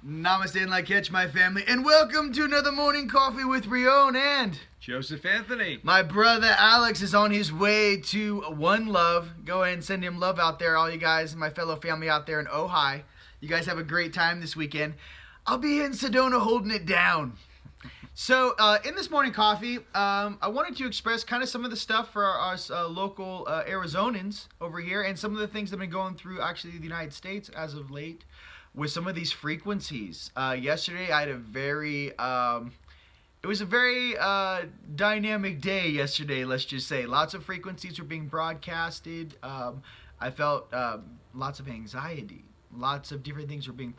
Namaste and like catch my family, and welcome to another morning coffee with Rion and Joseph Anthony. my brother Alex is on his way to One Love. Go ahead and send him love out there, all you guys, my fellow family out there in Ojai. You guys have a great time this weekend. I'll be in Sedona holding it down. So, in this morning coffee, I wanted to express kind of some of the stuff for us local Arizonans over here, and some of the things that have been going through actually the United States as of late with some of these frequencies. Yesterday, I had a very, it was a very dynamic day yesterday, let's just say. Lots of frequencies were being broadcasted. I felt lots of anxiety. Lots of different things were being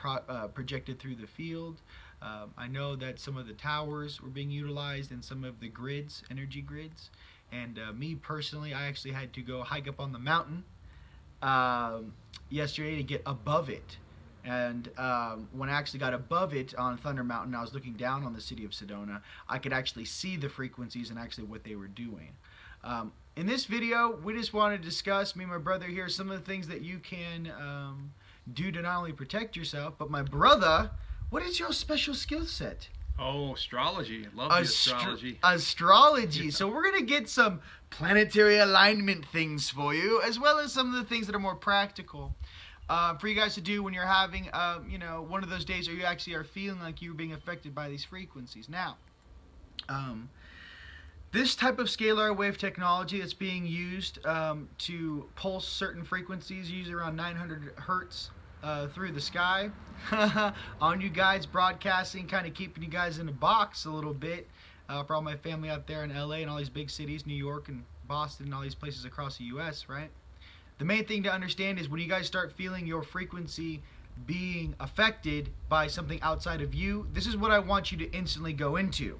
projected through the field. I know that some of the towers were being utilized and some of the grids, energy grids. And me personally, I actually had to go hike up on the mountain yesterday to get above it. And when I actually got above it on Thunder Mountain, I was looking down on the city of Sedona. I could actually see the frequencies and actually what they were doing. In this video, we just want to discuss, me and my brother here, some of the things that you can do to not only protect yourself, but my brother, what is your special skill set? Oh, astrology. I love the astrology. Astrology. Yeah. So we're going to get some planetary alignment things for you, as well as some of the things that are more practical. For you guys to do when you're having, one of those days where you actually are feeling like you're being affected by these frequencies. Now, this type of scalar wave technology that's being used to pulse certain frequencies, usually around 900 hertz through the sky, on you guys, broadcasting, kind of keeping you guys in a box a little bit for all my family out there in LA and all these big cities, New York and Boston and all these places across the US, right? The main thing to understand is when you guys start feeling your frequency being affected by something outside of you, this is what I want you to instantly go into.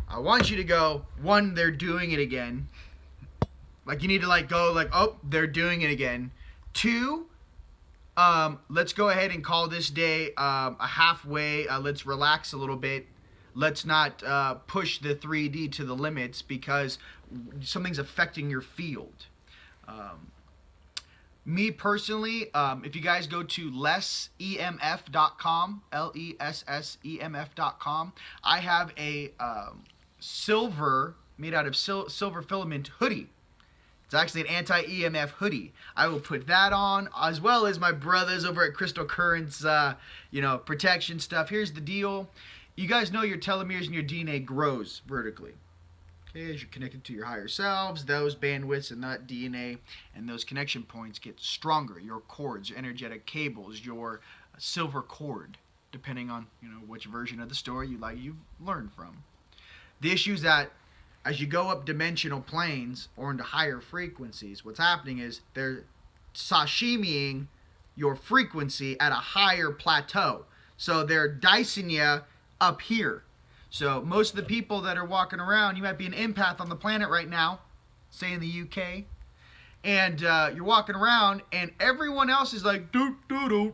I want you to go, one, they're doing it again. Like you need to go oh, they're doing it again. Two, let's go ahead and call this day a halfway. Let's relax a little bit. Let's not push the 3D to the limits because something's affecting your field. Me personally, if you guys go to lessemf.com, lessemf.com, I have a silver, made out of silver filament hoodie. It's actually an anti-EMF hoodie. I will put that on, as well as my brothers over at Crystal Currents, protection stuff. Here's the deal. You guys know your telomeres and your DNA grows vertically. Okay, as you're connected to your higher selves, those bandwidths and that DNA and those connection points get stronger. Your cords, your energetic cables, your silver cord, depending on which version of the story you've learned from. The issue is that as you go up dimensional planes or into higher frequencies, what's happening is they're sashimiing your frequency at a higher plateau. So they're dicing you up here. So most of the people that are walking around, you might be an empath on the planet right now, say in the UK, and you're walking around, and everyone else is like, I'm in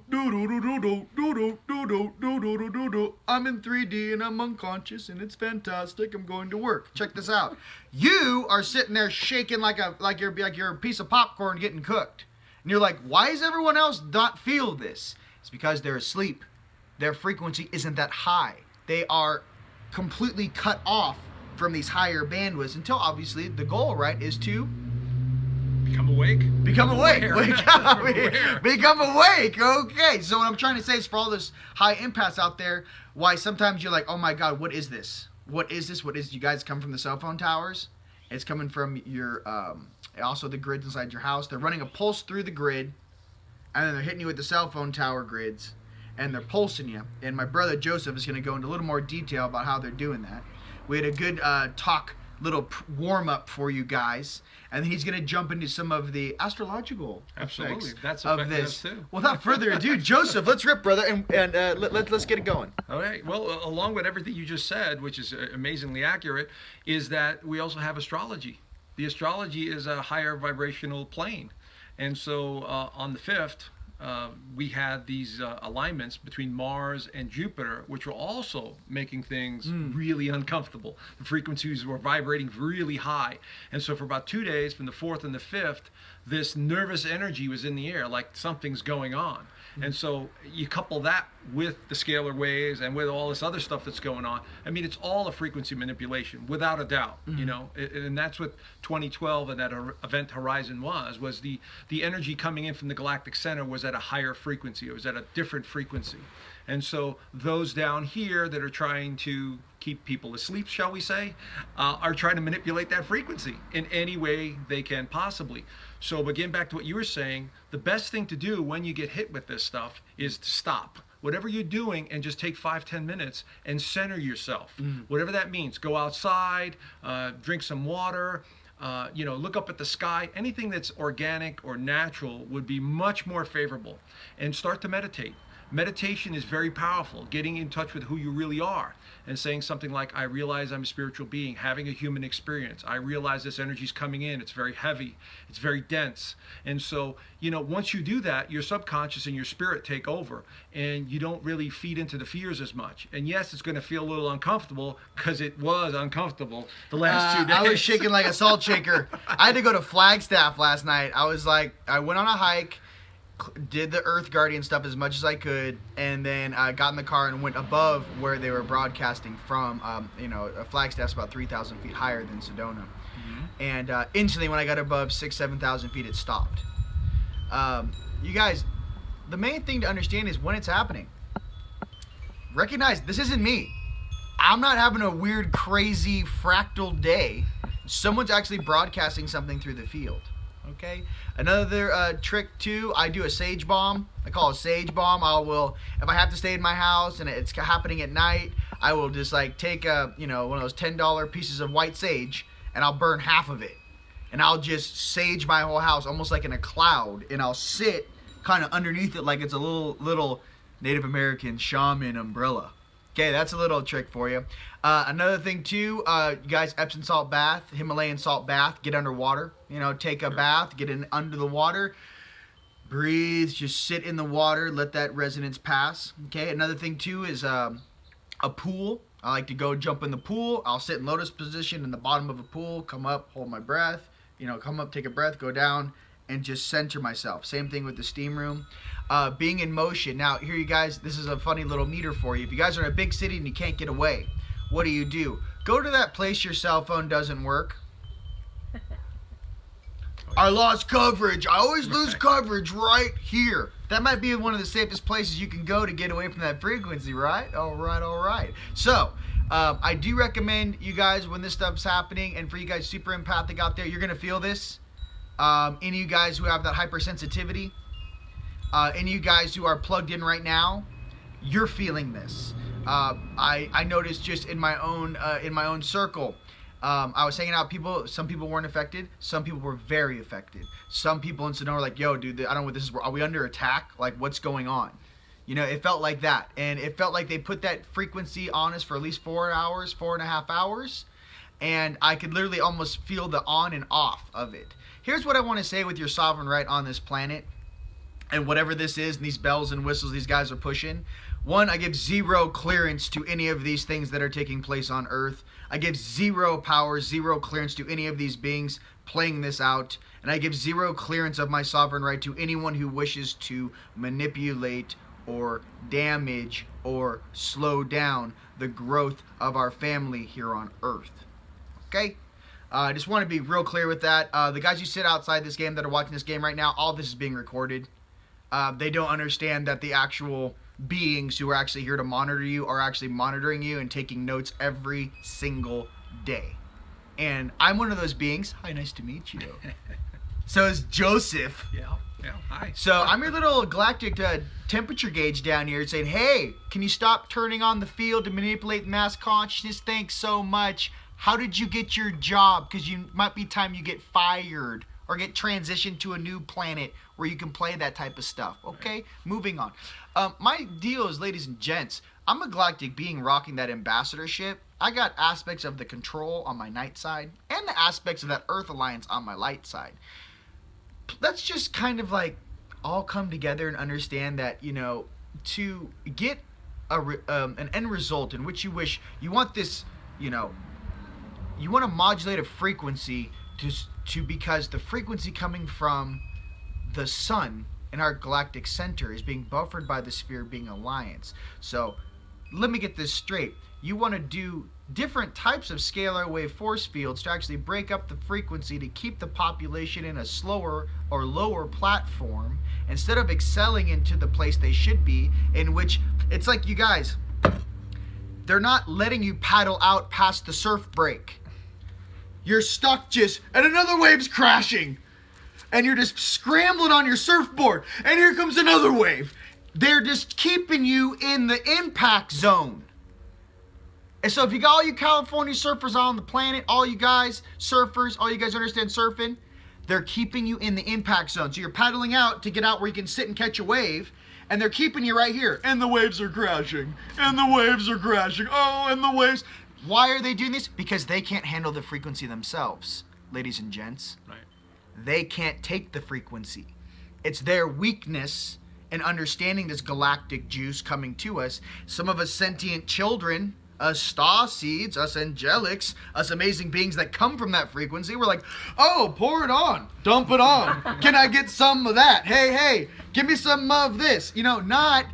3D and I'm unconscious and it's fantastic. I'm going to work. Check this out. You are sitting there shaking like you're a piece of popcorn getting cooked, and you're like, why is everyone else not feel this? It's because they're asleep. Their frequency isn't that high. They are completely cut off from these higher bandwidths until obviously the goal, right, is to become awake. Become awake. Wake up. Aware. Become awake. Okay. So what I'm trying to say is for all those high empaths out there, why sometimes you're like, oh my God, what is this? What is this? What is? You guys come from the cell phone towers. It's coming from your also the grids inside your house. They're running a pulse through the grid, and then they're hitting you with the cell phone tower grids. And they're pulsing you. And my brother Joseph is going to go into a little more detail about how they're doing that. We had a good little warm-up for you guys. And then he's going to jump into some of the astrological Absolutely. effects That's of affecting this. us too. Without further ado, Joseph, let's rip, brother, and let's get it going. All right. Well, along with everything you just said, which is amazingly accurate, is that we also have astrology. The astrology is a higher vibrational plane. And so on the 5th, we had these alignments between Mars and Jupiter, which were also making things really uncomfortable. The frequencies were vibrating really high. And so for about 2 days, from the 4th and the 5th, this nervous energy was in the air, like something's going on. And so you couple that with the scalar waves and with all this other stuff that's going on. I mean, it's all a frequency manipulation, without a doubt. You know, and that's what 2012 and that event horizon was the energy coming in from the galactic center was at a higher frequency. It was at a different frequency. And so those down here that are trying to keep people asleep, shall we say, are trying to manipulate that frequency in any way they can possibly. So again, back to what you were saying, the best thing to do when you get hit with this stuff is to stop whatever you're doing and just take 5-10 minutes and center yourself. Whatever that means. Go outside, drink some water, you know, look up at the sky. Anything that's organic or natural would be much more favorable. And start to meditate. Meditation is very powerful, getting in touch with who you really are and saying something like, I realize I'm a spiritual being, having a human experience. I realize this energy is coming in. It's very heavy. It's very dense. And so, you know, once you do that, your subconscious and your spirit take over and you don't really feed into the fears as much. And yes, it's going to feel a little uncomfortable because it was uncomfortable the last 2 days. I was shaking like a salt shaker. I had to go to Flagstaff last night. I went on a hike, did the Earth Guardian stuff as much as I could, and then I got in the car and went above where they were broadcasting from. You know, Flagstaff's about 3,000 feet higher than Sedona. And instantly when I got above 7,000 feet, it stopped. You guys, the main thing to understand is when it's happening. Recognize this isn't me. I'm not having a weird, crazy, fractal day. Someone's actually broadcasting something through the field. Okay. Another trick too, I do a sage bomb. I call it a sage bomb. If I have to stay in my house and it's happening at night, I will just like take one of those $10 pieces of white sage and I'll burn half of it. And I'll just sage my whole house almost like in a cloud, and I'll sit kind of underneath it like it's a little Native American shaman umbrella. Okay, that's a little trick for you. Another thing too, you guys, Epsom salt bath, Himalayan salt bath, get underwater. You know, take a bath, get in under the water, breathe, just sit in the water, let that resonance pass. Okay, another thing too is a pool. I like to go jump in the pool. I'll sit in lotus position in the bottom of a pool, come up, hold my breath, come up, take a breath, go down, and just center myself. Same thing with the steam room. Being in motion. Now, here you guys, this is a funny little meter for you. If you guys are in a big city and you can't get away, what do? Go to that place your cell phone doesn't work. I lost coverage. I always lose coverage right here. That might be one of the safest places you can go to get away from that frequency, right? All right. So, I do recommend you guys when this stuff's happening, and for you guys super empathic out there, you're going to feel this. Any of you guys who have that hypersensitivity, any of you guys who are plugged in right now, you're feeling this. I noticed just in my own circle, I was hanging out with some people weren't affected, some people were very affected. Some people in Sonora were like, yo, dude, I don't know what this is. Are we under attack? Like, what's going on? It felt like that. And it felt like they put that frequency on us for at least 4.5 hours. And I could literally almost feel the on and off of it. Here's what I want to say with your sovereign right on this planet. And whatever this is, and these bells and whistles these guys are pushing. One, I give zero clearance to any of these things that are taking place on Earth. I give zero power, zero clearance to any of these beings playing this out. And I give zero clearance of my sovereign right to anyone who wishes to manipulate or damage or slow down the growth of our family here on Earth. Okay? I just want to be real clear with that. The guys who sit outside this game that are watching this game right now, all this is being recorded. They don't understand that the actual beings who are actually here to monitor you are actually monitoring you and taking notes every single day. And I'm one of those beings. Hi, nice to meet you. So is Joseph. Yeah, hi. So I'm your little galactic temperature gauge down here saying, hey, can you stop turning on the field to manipulate mass consciousness? Thanks so much. How did you get your job? Because you might be time you get fired or get transitioned to a new planet where you can play that type of stuff. Okay, right. Moving on. My deal is, ladies and gents, I'm a galactic being rocking that ambassadorship. I got aspects of the control on my night side and the aspects of that Earth Alliance on my light side. Let's just kind of like all come together and understand that, to get an end result in which you want this, you want to modulate a frequency to because the frequency coming from the sun in our galactic center is being buffered by the sphere being alliance. So let me get this straight. You want to do different types of scalar wave force fields to actually break up the frequency to keep the population in a slower or lower platform instead of excelling into the place they should be, in which it's like, you guys, they're not letting you paddle out past the surf break. You're stuck just, and another wave's crashing. And you're just scrambling on your surfboard. And here comes another wave. They're just keeping you in the impact zone. And so if you got all you California surfers on the planet, all you guys, surfers, all you guys understand surfing, they're keeping you in the impact zone. So you're paddling out to get out where you can sit and catch a wave. And they're keeping you right here. And the waves are crashing. And the waves are crashing. Oh, and the waves. Why are they doing this? Because they can't handle the frequency themselves, ladies and gents. Right. They can't take the frequency. It's their weakness in understanding this galactic juice coming to us. Some of us sentient children, us star seeds, us angelics, us amazing beings that come from that frequency, we're like, oh, pour it on, dump it on. Can I get some of that? Hey, give me some of this. You know, not,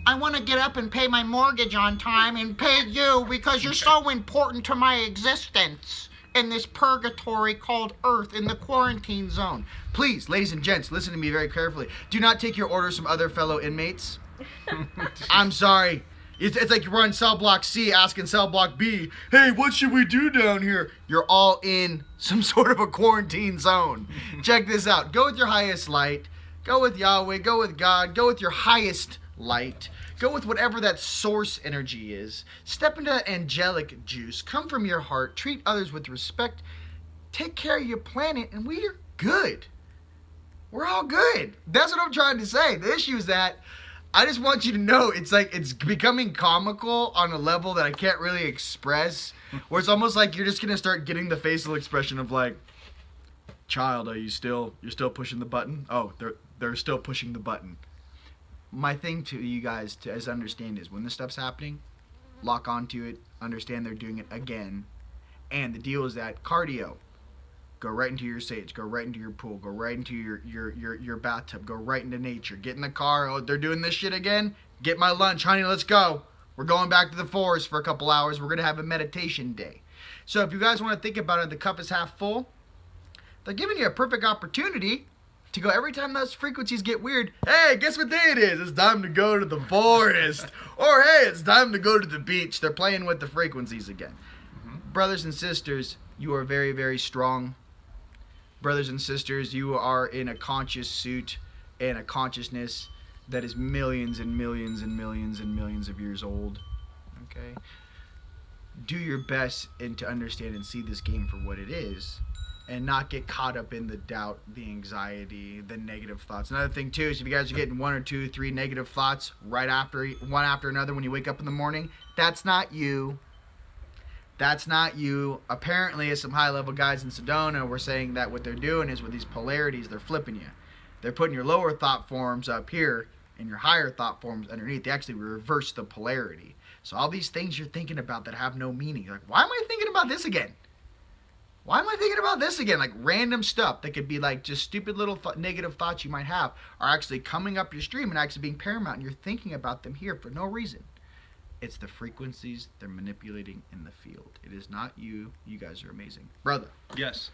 I want to get up and pay my mortgage on time and pay you because you're so important to my existence in this purgatory called Earth in the quarantine zone. Please, ladies and gents, listen to me very carefully. Do not take your orders from other fellow inmates. I'm sorry. It's like you're on cell block C asking cell block B, hey, what should we do down here? You're all in some sort of a quarantine zone. Check this out. Go with your highest light. Go with Yahweh. Go with God. Go with your highest light. Go with whatever that source energy is. Step into angelic juice. Come from your heart. Treat others with respect. Take care of your planet, and we're good. We're all good. That's what I'm trying to say. The issue is that I just want you to know it's like it's becoming comical on a level that I can't really express, where it's almost like you're just going to start getting the facial expression of like, child, you're still pushing the button? Oh, they're still pushing the button. My thing to you guys to as understand is when this stuff's happening, lock onto it, understand they're doing it again. And the deal is that cardio, go right into your sage, go right into your pool, go right into your bathtub, go right into nature. Get in the car, oh, they're doing this shit again? Get my lunch, honey, let's go. We're going back to the forest for a couple hours. We're going to have a meditation day. So if you guys want to think about it, the cup is half full. They're giving you a perfect opportunity to go every time those frequencies get weird. Hey, guess what day it is? It's time to go to the forest. Or hey, it's time to go to the beach. They're playing with the frequencies again. Mm-hmm. Brothers and sisters, you are very, very strong. Brothers and sisters, you are in a conscious suit and a consciousness that is millions and millions and millions and millions of years old. Okay? Do your best and to understand and see this game for what it is, and not get caught up in the doubt, the anxiety, the negative thoughts. Another thing too is if you guys are getting 1 or 2, 3 negative thoughts right after one after another when you wake up in the morning, that's not you. That's not you. Apparently, as some high-level guys in Sedona were saying that what they're doing is with these polarities, they're flipping you. They're putting your lower thought forms up here and your higher thought forms underneath. They actually reverse the polarity. So all these things you're thinking about that have no meaning. You're like, why am I thinking about this again? Why am I thinking about this again? Like random stuff that could be like just stupid little negative thoughts you might have are actually coming up your stream and actually being paramount, and you're thinking about them here for no reason. It's the frequencies they're manipulating in the field. It is not you. You guys are amazing. Brother. Yes.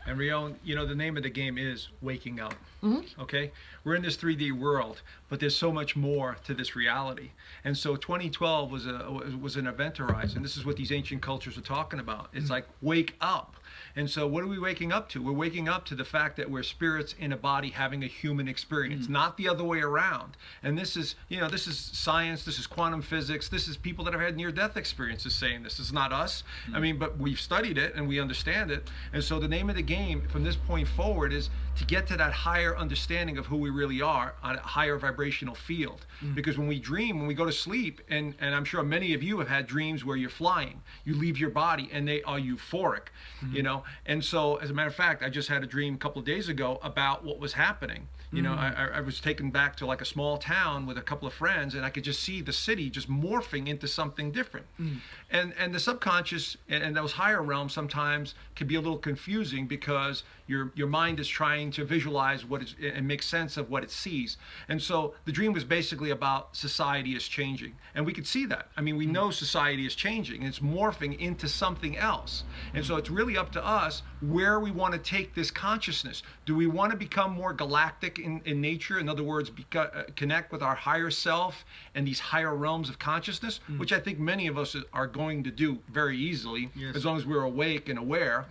And Rion, you know, the name of the game is waking up. Mm-hmm. Okay? We're in this 3D world, but there's so much more to this reality. And so 2012 was an event horizon. This is what these ancient cultures are talking about. It's like, wake up. And so what are we waking up to? We're waking up to the fact that we're spirits in a body having a human experience, not the other way around. And this is, you know, this is science, this is quantum physics, this is people that have had near-death experiences saying this. It's not us. I mean, but we've studied it and we understand it. And so the name of the game from this point forward is to get to that higher understanding of who we really are on a higher vibrational field. Because when we dream, when we go to sleep, and I'm sure many of you have had dreams where you're flying, you leave your body and they are euphoric, you know. And so, as a matter of fact, I just had a dream a couple of days ago about what was happening. You know, I was taken back to like a small town with a couple of friends, and I could just see the city just morphing into something different. And the subconscious and those higher realms sometimes can be a little confusing because your mind is trying brain to visualize what is and make sense of what it sees. And so the dream was basically about society is changing, and we could see that. I mean, we know society is changing, and it's morphing into something else. And so it's really up to us where we want to take this consciousness. Do we want to become more galactic in nature? In other words, connect with our higher self and these higher realms of consciousness, which I think many of us are going to do very easily, as long as we're awake and aware.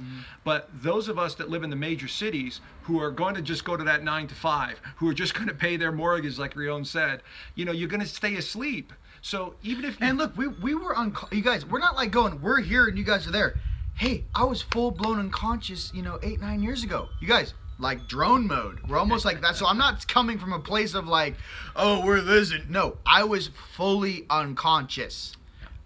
But those of us that live in the major cities who are going to just go to that 9 to 5, who are just going to pay their mortgage, like Rion said, you know, you're going to stay asleep. So even if and look, we were you guys, we're not like going, we're here and you guys are there. Hey, I was full blown unconscious, 8-9 years ago. You guys, like drone mode. We're almost like that. So I'm not coming from a place of like, oh, we're this. No, I was fully unconscious.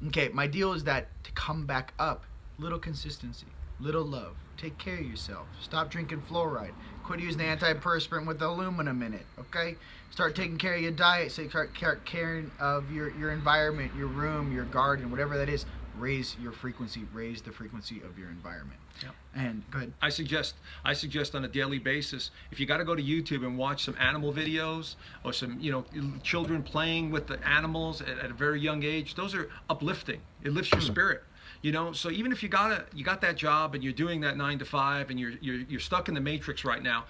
Okay, my deal is that to come back up, little consistency, little love. Take care of yourself. Stop drinking fluoride. Quit using the antiperspirant with aluminum in it. Okay? Start taking care of your diet. Start caring of your environment, your room, your garden, whatever that is. Raise your frequency. Raise the frequency of your environment. Yep. And go ahead. I suggest on a daily basis, if you got to go to YouTube and watch some animal videos or some children playing with the animals at a very young age, those are uplifting. It lifts your spirit. So even if you got that job and you're doing that 9 to 5 and you're stuck in the matrix right now,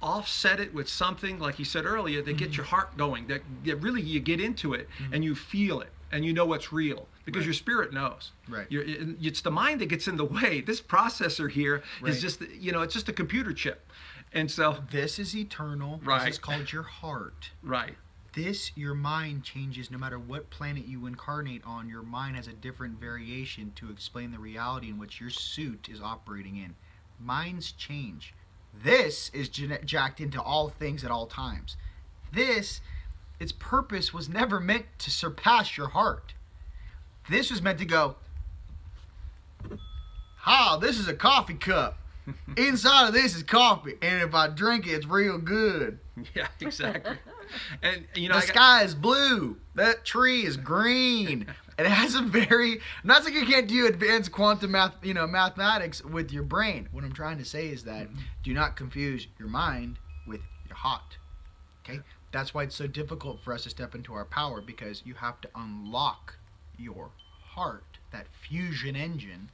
offset it with something like he said earlier that gets your heart going, that really you get into it and you feel it and you know what's real because your spirit knows. Right. It's the mind that gets in the way. This processor here is just it's just a computer chip, and so this is eternal. Right. This is called your heart. Right. Your mind changes no matter what planet you incarnate on. Your mind has a different variation to explain the reality in which your suit is operating in. Minds change. This is jacked into all things at all times. Its purpose was never meant to surpass your heart. This was meant to go, this is a coffee cup. Inside of this is coffee, and if I drink it, it's real good. Yeah, exactly. And the sky is blue. That tree is green. It has a very. I'm not saying you can't do advanced quantum mathematics with your brain. What I'm trying to say is that do not confuse your mind with your heart. Okay, that's why it's so difficult for us to step into our power, because you have to unlock your heart, that fusion engine,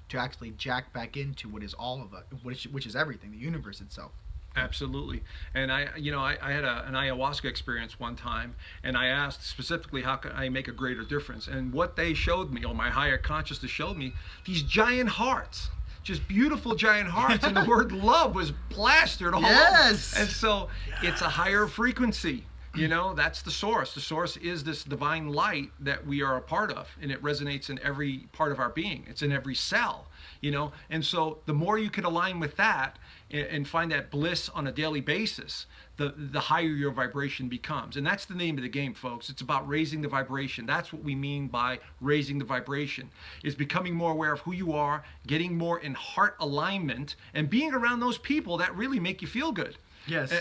to actually jack back into what is all of us, which is everything, the universe itself. Absolutely. And I had an ayahuasca experience one time, and I asked specifically how can I make a greater difference. And what they showed me, or my higher consciousness showed me, these giant hearts, just beautiful giant hearts, and the word love was plastered all over. And so it's a higher frequency. That's the source. The source is this divine light that we are a part of, and it resonates in every part of our being. It's in every cell, and so the more you can align with that and find that bliss on a daily basis, the higher your vibration becomes. And that's the name of the game, folks. It's about raising the vibration. That's what we mean by raising the vibration, is becoming more aware of who you are, getting more in heart alignment, and being around those people that really make you feel good. Yes.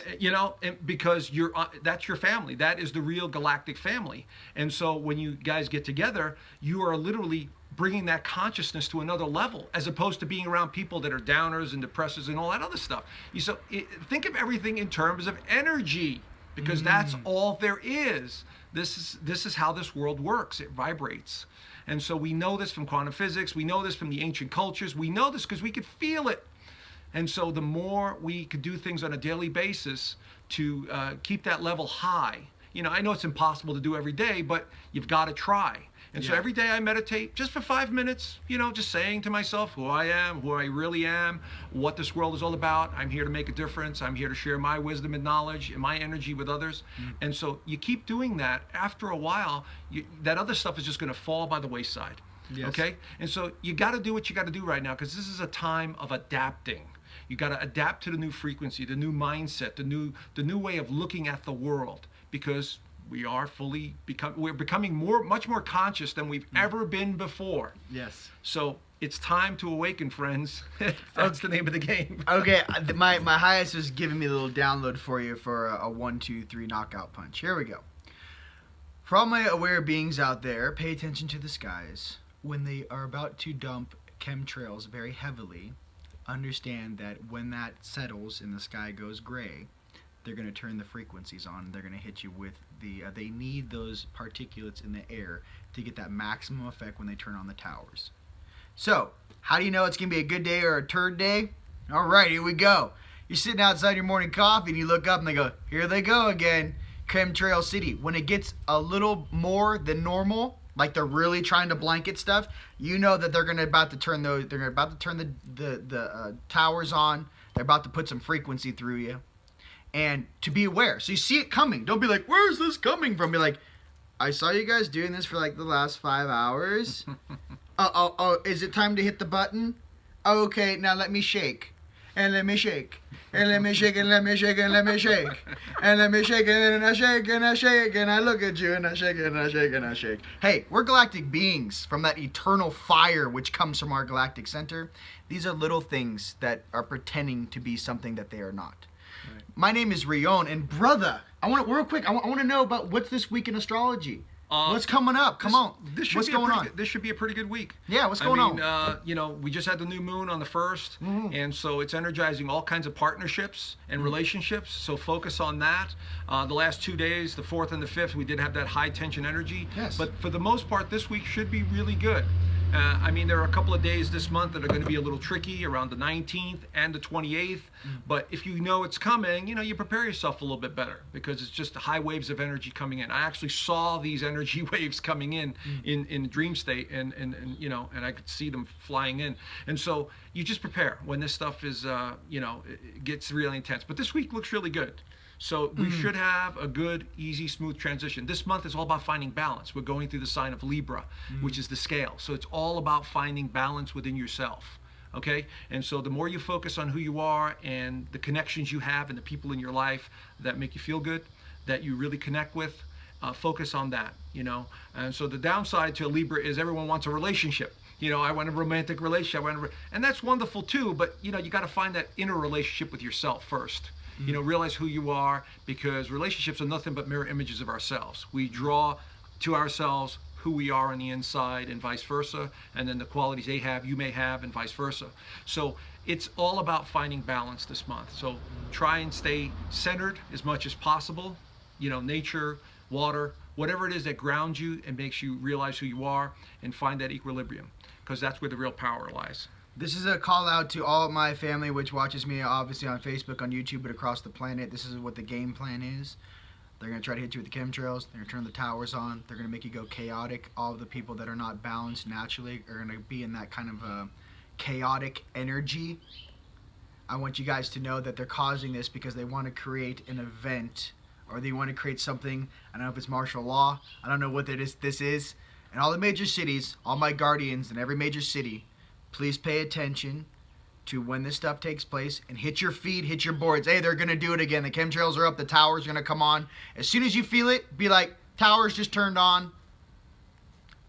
Because that's your family. That is the real galactic family. And so when you guys get together, you are literally bringing that consciousness to another level, as opposed to being around people that are downers and depressors and all that other stuff. Think of everything in terms of energy, because that's all there is. This is how this world works. It vibrates. And so we know this from quantum physics. We know this from the ancient cultures. We know this because we could feel it. And so the more we could do things on a daily basis to keep that level high, I know it's impossible to do every day, but you've got to try. And so every day I meditate just for 5 minutes, just saying to myself who I am, who I really am, what this world is all about. I'm here to make a difference. I'm here to share my wisdom and knowledge and my energy with others. And so you keep doing that. After a while, that other stuff is just going to fall by the wayside. Yes. Okay? And so you got to do what you got to do right now, because this is a time of adapting. You got to adapt to the new frequency, the new mindset, the new way of looking at the world, because we're becoming much more conscious than we've ever been before. Yes. So it's time to awaken, friends. That's the name of the game. Okay, my highest is giving me a little download for you for a 1, 2, 3 knockout punch. Here we go. For all my aware beings out there, pay attention to the skies when they are about to dump chemtrails very heavily. understand that when that settles and the sky goes gray, they're going to turn the frequencies on. They're going to hit you with they need those particulates in the air to get that maximum effect when they turn on the towers. So, how do you know it's going to be a good day or a turd day? All right, here we go. You're sitting outside your morning coffee and you look up and they go, here they go again, Chemtrail City. When it gets a little more than normal, like they're really trying to blanket stuff, you know that they're about to turn the towers on. They're about to put some frequency through you. And to be aware. So you see it coming. Don't be like, where's this coming from? Be like, I saw you guys doing this for like the last 5 hours. Is it time to hit the button? Okay, now let me shake. And let me shake. And let me shake and let me shake and let me shake. And let me shake and I shake and I shake and I look at you and I shake and I shake and I shake. Hey, we're galactic beings from that eternal fire which comes from our galactic center. These are little things that are pretending to be something that they are not. Right. My name is Rion, and brother, real quick, I want to know about what's this week in astrology. What's coming up? Come on. What's going on? This should be a pretty good week. Yeah, what's going on? You know, we just had the new moon on the 1st, and so it's energizing all kinds of partnerships and relationships. So focus on that. The last 2 days, the 4th and the 5th, we did have that high tension energy. Yes. But for the most part, this week should be really good. There are a couple of days this month that are going to be a little tricky around the 19th and the 28th. But if you know it's coming, you prepare yourself a little bit better because it's just high waves of energy coming in. I actually saw these energy waves coming in dream state, and I could see them flying in. And so you just prepare when this stuff is, it gets really intense. But this week looks really good. So we should have a good, easy, smooth transition. This month is all about finding balance. We're going through the sign of Libra, which is the scale. So it's all about finding balance within yourself. Okay? And so the more you focus on who you are and the connections you have and the people in your life that make you feel good, that you really connect with, focus on that, And so the downside to a Libra is everyone wants a relationship. I want a romantic relationship. And that's wonderful too, but, you got to find that inner relationship with yourself first. Realize who you are, because relationships are nothing but mirror images of ourselves. We draw to ourselves who we are on the inside and vice versa, and then the qualities they have, you may have, and vice versa. So it's all about finding balance this month. So try and stay centered as much as possible. Nature, water, whatever it is that grounds you and makes you realize who you are, and find that equilibrium, because that's where the real power lies. This is a call out to all of my family, which watches me obviously on Facebook, on YouTube, but across the planet. This is what the game plan is. They're going to try to hit you with the chemtrails. They're going to turn the towers on. They're going to make you go chaotic. All of the people that are not balanced naturally are going to be in that kind of a chaotic energy. I want you guys to know that they're causing this because they want to create an event, or they want to create something. I don't know if it's martial law. I don't know what this is. And all the major cities, all my guardians in every major city, please pay attention to when this stuff takes place and hit your feed, hit your boards. Hey, they're going to do it again. The chemtrails are up. The tower's going to come on. As soon as you feel it, be like, tower's just turned on.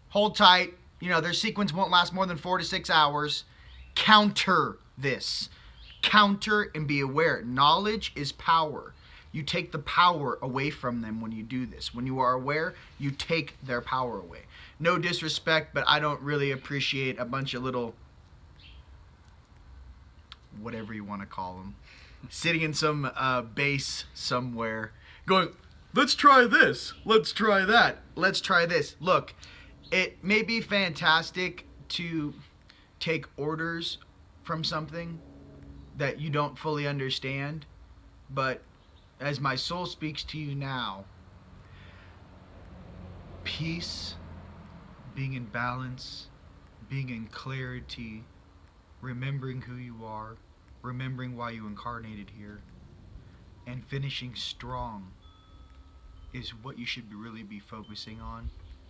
Hold tight. Their sequence won't last more than 4 to 6 hours. Counter this. Counter and be aware. Knowledge is power. You take the power away from them when you do this. When you are aware, you take their power away. No disrespect, but I don't really appreciate a bunch of little, whatever you want to call them, sitting in some base somewhere going, let's try this, let's try that, let's try this. Look, it may be fantastic to take orders from something that you don't fully understand, but as my soul speaks to you now, peace, being in balance, being in clarity, remembering who you are, remembering why you incarnated here, and finishing strong is what you should really be focusing on.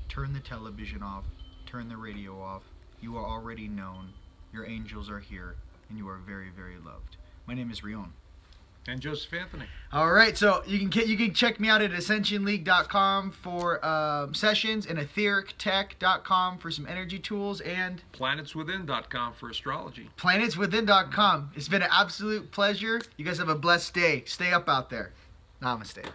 Turn the television off, turn the radio off. You are already known, your angels are here, and you are very, very loved. My name is Rion. And Joseph Anthony. All right, so you can check me out at ascensionleague.com for sessions, and etherictech.com for some energy tools, and planetswithin.com for astrology. planetswithin.com. It's been an absolute pleasure. You guys have a blessed day. Stay up out there. Namaste.